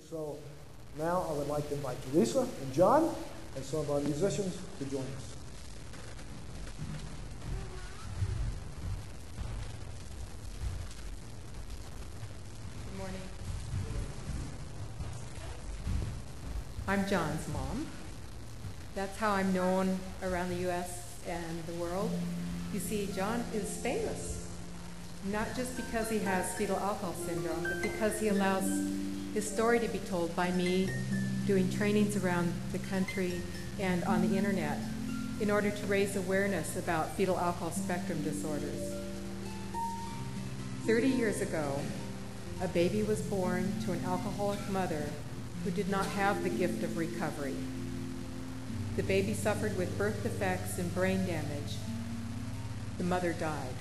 So now I would like to invite Teresa and John and some of our musicians to join us. Good morning. I'm John's mom. That's how I'm known around the U.S. and the world. You see, John is famous, not just because he has fetal alcohol syndrome, but because he allows his story to be told by me doing trainings around the country and on the internet in order to raise awareness about fetal alcohol spectrum disorders. 30 years ago, a baby was born to an alcoholic mother who did not have the gift of recovery. The baby suffered with birth defects and brain damage. The mother died.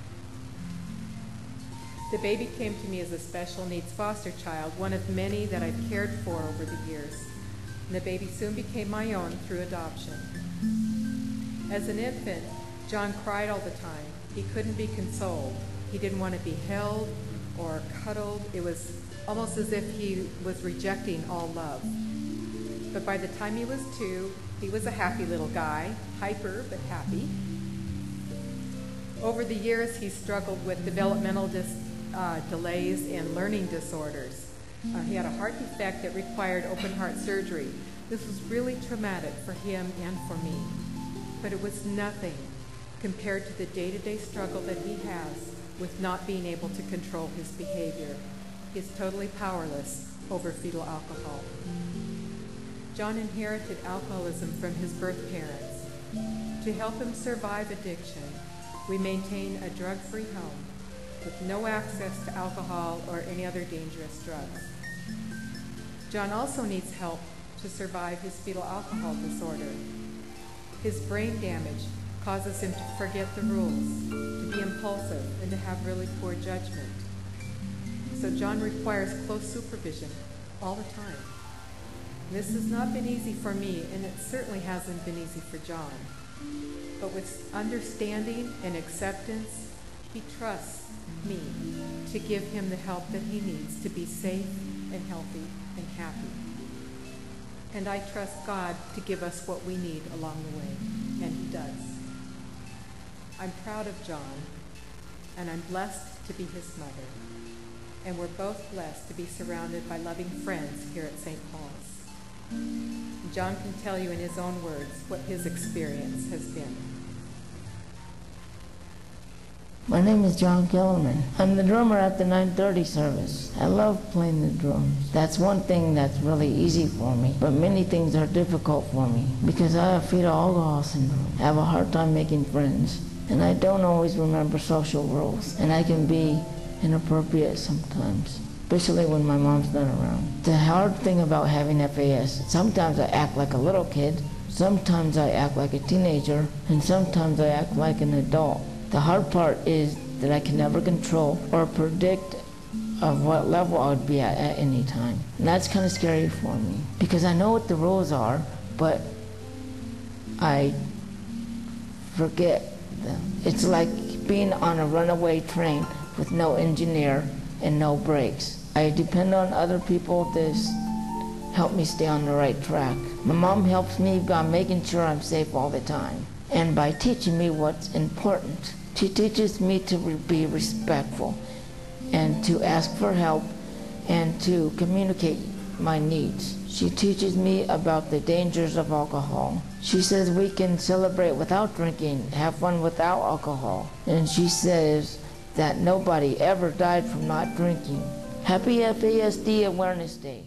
The baby came to me as a special needs foster child, one of many that I've cared for over the years. And the baby soon became my own through adoption. As an infant, John cried all the time. He couldn't be consoled. He didn't want to be held or cuddled. It was almost as if he was rejecting all love. But by the time he was 2, he was a happy little guy, hyper but happy. Over the years, he struggled with developmental delays and learning disorders. He had a heart defect that required open heart surgery. This was really traumatic for him and for me. But it was nothing compared to the day-to-day struggle that he has with not being able to control his behavior. He's totally powerless over fetal alcohol. John inherited alcoholism from his birth parents. To help him survive addiction, we maintain a drug-free home with no access to alcohol or any other dangerous drugs. John also needs help to survive his fetal alcohol disorder. His brain damage causes him to forget the rules, to be impulsive, and to have really poor judgment. So John requires close supervision all the time. This has not been easy for me, and it certainly hasn't been easy for John. But with understanding and acceptance, he trusts me to give him the help that he needs to be safe and healthy and happy. And I trust God to give us what we need along the way, and he does. I'm proud of John, and I'm blessed to be his mother. And we're both blessed to be surrounded by loving friends here at St. Paul's. John can tell you in his own words what his experience has been. My name is John Kellerman. I'm the drummer at the 9:30 service. I love playing the drums. That's one thing that's really easy for me, but many things are difficult for me because I have fetal alcohol syndrome. I have a hard time making friends, and I don't always remember social rules, and I can be inappropriate sometimes, especially when my mom's not around. The hard thing about having FAS, sometimes I act like a little kid, sometimes I act like a teenager, and sometimes I act like an adult. The hard part is that I can never control or predict of what level I would be at any time. And that's kind of scary for me because I know what the rules are, but I forget them. It's like being on a runaway train with no engineer and no brakes. I depend on other people to help me stay on the right track. My mom helps me by making sure I'm safe all the time and by teaching me what's important. She teaches me to be respectful and to ask for help and to communicate my needs. She teaches me about the dangers of alcohol. She says we can celebrate without drinking, have fun without alcohol. And she says that nobody ever died from not drinking. Happy FASD Awareness Day.